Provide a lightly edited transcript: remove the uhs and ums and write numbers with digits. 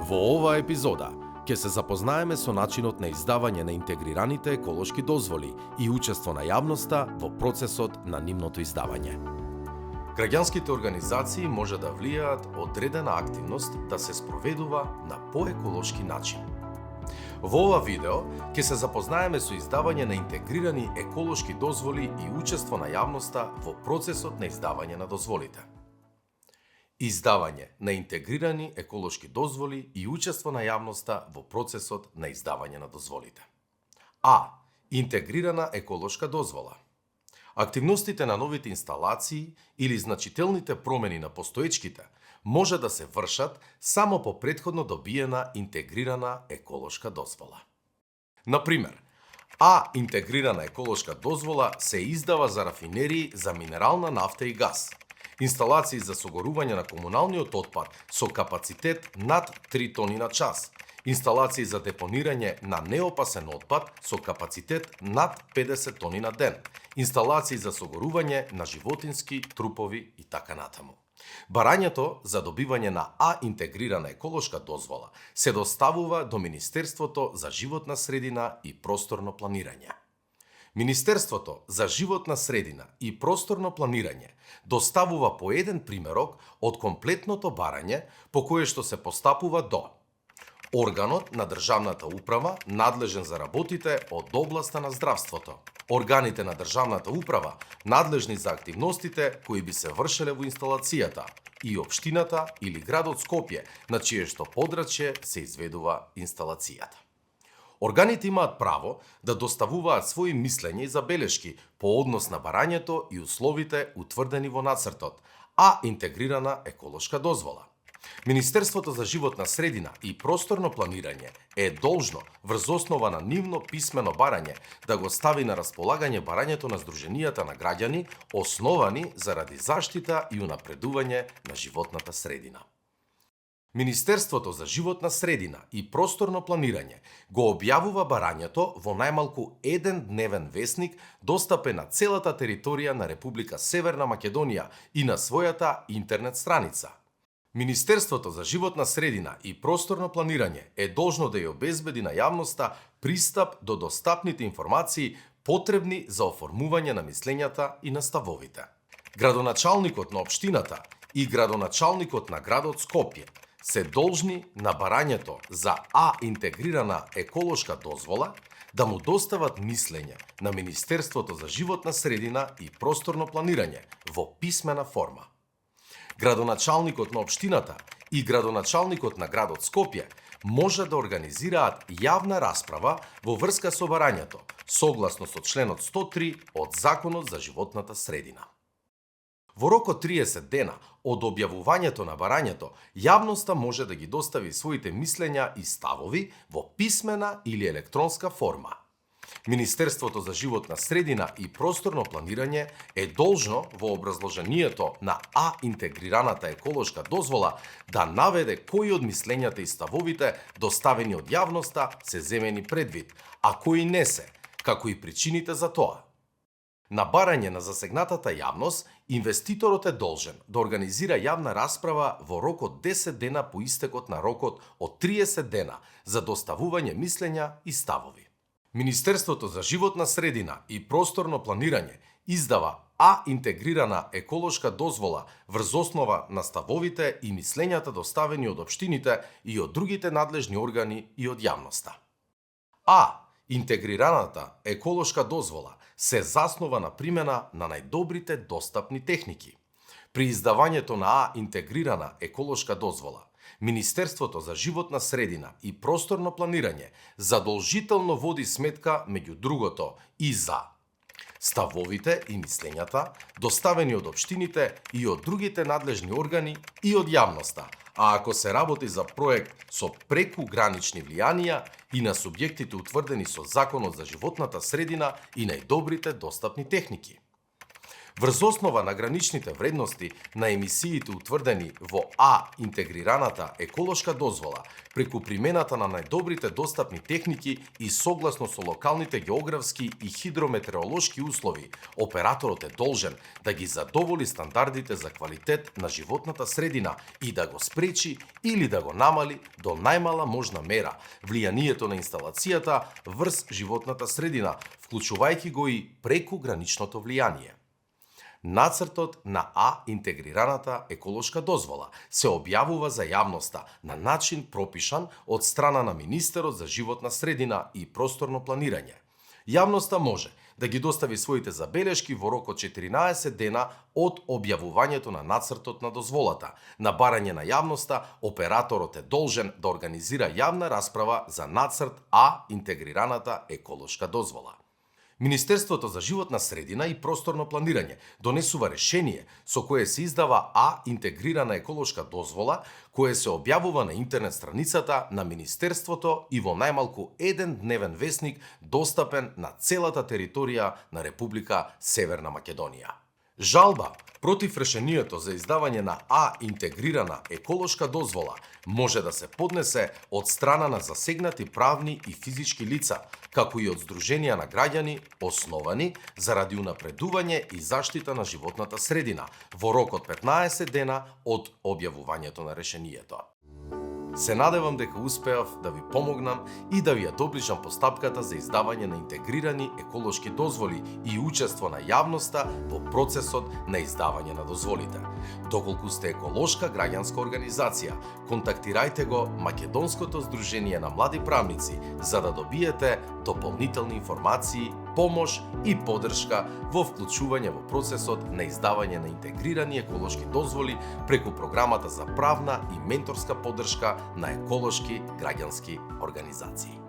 Во оваа епизода ќе се запознаеме со начинот на издавање на интегрираните еколошки дозволи и учество на јавноста во процесот на нивното издавање. Граѓанските организации може да влијаат одредена активност да се спроведува на поеколошки начин. Во ова видео ќе се запознаеме со издавање на интегрирани еколошки дозволи и учество на јавноста во процесот на издавање на дозволите. Издавање на интегрирани еколошки дозволи и учество на јавноста во процесот на издавање на дозволите. А. Интегрирана еколошка дозвола. Активностите на новите инсталации или значителните промени на постоечките може да се вршат само по претходно добиена интегрирана еколошка дозвола. Например, А. Интегрирана еколошка дозвола се издава за рафинерии за минерална нафта и газ, инсталации за согорување на комуналниот отпад со капацитет над 3 тони на час, инсталации за депонирање на неопасен отпад со капацитет над 50 тони на ден, инсталации за согорување на животински трупови и така натаму. Барањето за добивање на А интегрирана еколошка дозвола се доставува до Министерството за животна средина и просторно планирање. Министерството за животна средина и просторно планирање доставува по еден примерок од комплетното барање по кое што се постапува до органот на државната управа надлежен за работите од областа на здравството, органите на државната управа надлежни за активностите кои би се вршеле во инсталацијата и општината или градот Скопје на чие што подрачје се изведува инсталацијата. Органите имаат право да доставуваат своји мислења и забелешки по однос на барањето и условите утврдени во нацртот, а интегрирана еколошка дозвола. Министерството за животна средина и просторно планирање е должно врз основа на нивно писмено барање да го стави на располагање барањето на здруженијата на граѓани основани заради заштита и унапредување на животната средина. Министерството за животна средина и просторно планирање го објавува барањето во најмалку еден дневен весник достапен на целата територија на Република Северна Македонија и на својата интернет страница. Министерството за животна средина и просторно планирање е должно да ја обезбеди на јавноста пристап до достапните информации потребни за оформување на мислењата и на ставовите. Градоначалникот на општината и градоначалникот на градот Скопје се должни на барањето за А интегрирана еколошка дозвола да му достават мислење на Министерството за животна средина и просторно планирање во писмена форма. Градоначалникот на општината и градоначалникот на градот Скопје може да организираат јавна расправа во врска со барањето, согласно со членот 103 од Законот за животната средина. Во рок од 30 дена од објавувањето на барањето, јавноста може да ги достави своите мислења и ставови во писмена или електронска форма. Министерството за животна средина и просторно планирање е должно во образложението на А интегрираната еколошка дозвола да наведе кои од мислењата и ставовите доставени од јавноста се земени предвид, а кои не се, како и причините за тоа. На барање на засегнатата јавност, инвеститорот е должен да организира јавна расправа во рок од 10 дена по истекот на рокот од 30 дена за доставување мислења и ставови. Министерството за животна средина и просторно планирање издава А интегрирана еколошка дозвола врз основа на ставовите и мислењата доставени од општините и од другите надлежни органи и од јавноста. А интегрираната еколошка дозвола се заснова на примена на најдобрите достапни техники. При издавањето на А интегрирана еколошка дозвола, Министерството за животна средина и просторно планирање задолжително води сметка меѓу другото и за ставовите и мислењата доставени од општините и од другите надлежни органи и од јавноста, а ако се работи за проект со прекугранични влијанија и на субјектите утврдени со Законот за животната средина и најдобрите достапни техники. Врз основа на граничните вредности на емисиите утврдени во А интегрираната еколошка дозвола, преку примената на најдобрите достапни техники и согласно со локалните географски и хидрометеоролошки услови, операторот е должен да ги задоволи стандардите за квалитет на животната средина и да го спречи или да го намали до најмала можна мера влијанието на инсталацијата врз животната средина, вклучувајќи го и преку граничното влијание. Нацртот на А интегрираната еколошка дозвола се објавува за јавноста на начин пропишан од страна на Министерот за животна средина и просторно планирање. Јавноста може да ги достави своите забелешки во рок од 14 дена од објавувањето на нацртот на дозволата. На барање на јавноста, операторот е должен да организира јавна расправа за нацрт А интегрираната еколошка дозвола. Министерството за животна средина и просторно планирање донесува решение со кое се издава А интегрирана еколошка дозвола, кое се објавува на интернет страницата на Министерството и во најмалку еден дневен весник достапен на целата територија на Република Северна Македонија. Жалба против решението за издавање на А интегрирана еколошка дозвола може да се поднесе од страна на засегнати правни и физички лица, како и од здруженија на граѓани основани заради унапредување и заштита на животната средина во рок од 15 дена од објавувањето на решението. Се надевам дека успеав да ви помогнам и да ви ја доближам постапката за издавање на интегрирани еколошки дозволи и учество на јавноста во процесот на издавање на дозволите. Доколку сте еколошка граѓанска организација, контактирајте го Македонското здружение на млади правници за да добиете дополнителни информации, помош и поддршка во вклучување во процесот на издавање на интегрирани еколошки дозволи преку програмата за правна и менторска поддршка на еколошки граѓански организации.